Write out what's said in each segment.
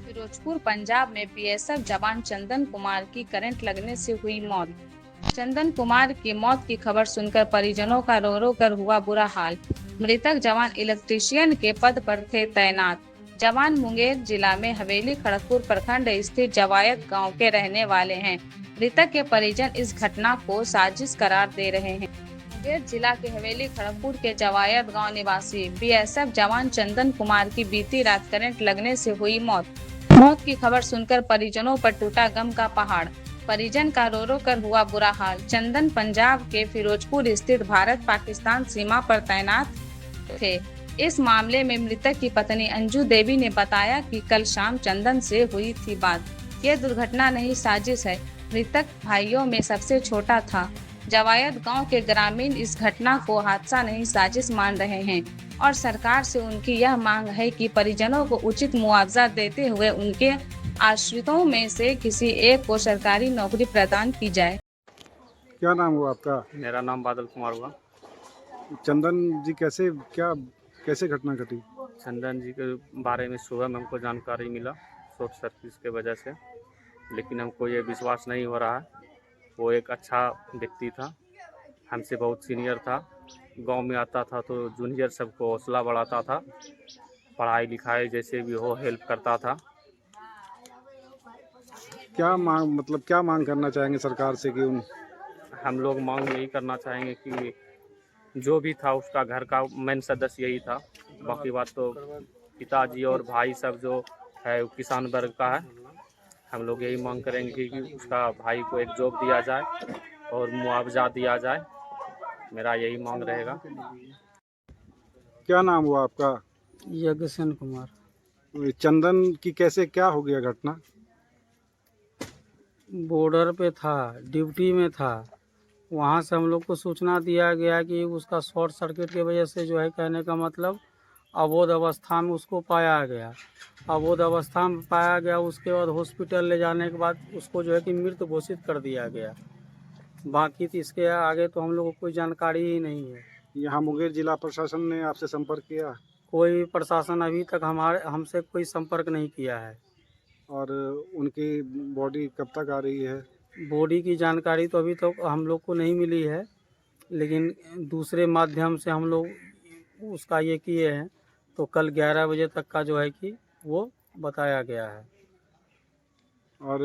फिरोजपुर पंजाब में बीएसएफ जवान चंदन कुमार की करंट लगने से हुई मौत। चंदन कुमार की मौत की खबर सुनकर परिजनों का रो रो कर हुआ बुरा हाल। मृतक जवान इलेक्ट्रीशियन के पद पर थे तैनात। जवान मुंगेर जिला में हवेली खड़गपुर प्रखंड स्थित जवायत गांव के रहने वाले हैं। मृतक के परिजन इस घटना को साजिश करार दे रहे हैं। मुंगेर जिला के हवेली खड़गपुर के जवायत गांव निवासी बीएसएफ जवान चंदन कुमार की बीती रात करंट लगने से हुई मौत। मौत की खबर सुनकर परिजनों पर टूटा गम का पहाड़। परिजन का रो रो कर हुआ बुरा हाल। चंदन पंजाब के फिरोजपुर स्थित भारत पाकिस्तान सीमा पर तैनात थे। इस मामले में मृतक की पत्नी अंजू देवी ने बताया कि कल शाम चंदन से हुई थी बात। यह दुर्घटना नहीं साजिश है। मृतक भाइयों में सबसे छोटा था। जवायत गांव के ग्रामीण इस घटना को हादसा नहीं साजिश मान रहे हैं और सरकार से उनकी यह मांग है कि परिजनों को उचित मुआवजा देते हुए उनके आश्रितों में से किसी एक को सरकारी नौकरी प्रदान की जाए। क्या नाम हुआ आपका? मेरा नाम बादल कुमार हुआ। चंदन जी कैसे घटना घटी? चंदन जी के बारे में सुबह में हमको जानकारी मिला शॉर्ट सर्किट के वजह से, लेकिन हमको ये विश्वास नहीं हो रहा है। वो एक अच्छा व्यक्ति था, हमसे बहुत सीनियर था। गांव में आता था तो जूनियर सबको हौसला बढ़ाता था, पढ़ाई लिखाई जैसे भी हो हेल्प करता था। क्या मांग करना चाहेंगे सरकार से कि हम लोग मांग यही करना चाहेंगे कि जो भी था उसका घर का मेन सदस्य यही था। बाकी बात तो पिताजी और भाई सब जो है वो किसान वर्ग का है। हम लोग यही मांग करेंगे कि उसका भाई को एक जॉब दिया जाए और मुआवजा दिया जाए। मेरा यही मांग रहेगा। क्या नाम हुआ आपका? यज्ञसेन कुमार। चंदन की क्या हो गया घटना? बॉर्डर पे था, ड्यूटी में था। वहाँ से हम लोग को सूचना दिया गया कि उसका शॉर्ट सर्किट की वजह से जो है, कहने का मतलब अबोध अवस्था में उसको पाया गया। अबोध अवस्था में पाया गया, उसके बाद हॉस्पिटल ले जाने के बाद उसको जो है कि मृत घोषित कर दिया गया। बाकी तो इसके आगे तो हम लोग को कोई जानकारी ही नहीं है। यहाँ मुंगेर जिला प्रशासन ने आपसे संपर्क किया? कोई प्रशासन अभी तक हमसे कोई संपर्क नहीं किया है। और उनकी बॉडी कब तक आ रही है? बॉडी की जानकारी तो अभी तक हम लोग को नहीं मिली है, लेकिन दूसरे माध्यम से हम लोग उसका ये किए हैं, तो कल 11 बजे तक का जो है कि वो बताया गया है। और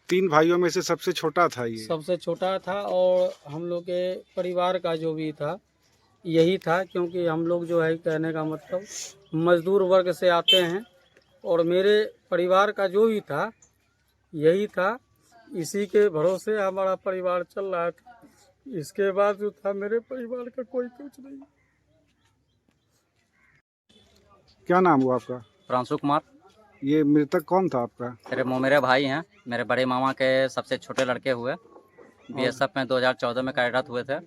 3 भाइयों में से सबसे छोटा था ये? सबसे छोटा था और हम लोग के परिवार का जो भी था यही था, क्योंकि हम लोग जो है कहने का मतलब मजदूर वर्ग से आते हैं और मेरे परिवार का जो भी था यही था। इसी के भरोसे हमारा परिवार चल रहा था। इसके बाद जो था मेरे परिवार का कोई कुछ नहीं। क्या नाम हुआ आपका? प्रांशु कुमार। ये मृतक कौन था आपका? मेरे भाई हैं, मेरे बड़े मामा के सबसे छोटे लड़के हुए। बीएसएफ में 2014 में कार्यरत हुए थे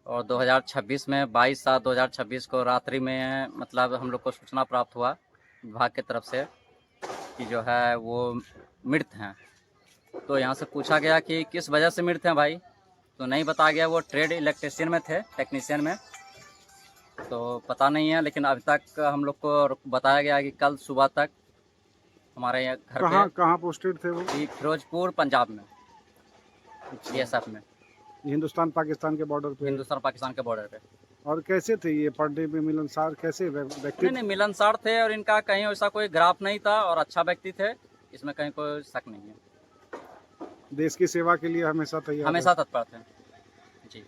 और 2026 में 22/7/2026 को रात्रि में मतलब हम लोग को सूचना प्राप्त हुआ विभाग की तरफ से कि जो है वो मृत हैं। तो यहाँ से पूछा गया कि किस वजह से मृत हैं भाई, तो नहीं बताया गया। वो ट्रेड इलेक्ट्रीशियन में थे, टेक्नीशियन में, तो पता नहीं है। लेकिन अभी तक हम लोग को बताया गया कि कल सुबह तक हमारे यहाँ घर कहाँ पोस्टेड थे वो? फिरोजपुर पंजाब में, बीएसएफ में, हिंदुस्तान पाकिस्तान के बॉर्डर पे? हिंदुस्तान पाकिस्तान के बॉर्डर पे। और कैसे थे ये पढ़ने में मिलनसार? कैसे व्यक्ति? नहीं, मिलनसार थे और इनका कहीं ऐसा कोई ग्राफ नहीं था और अच्छा व्यक्ति थे, इसमें कहीं कोई शक नहीं है। देश की सेवा के लिए हमेशा तैयार? हमेशा तत्पर थे जी।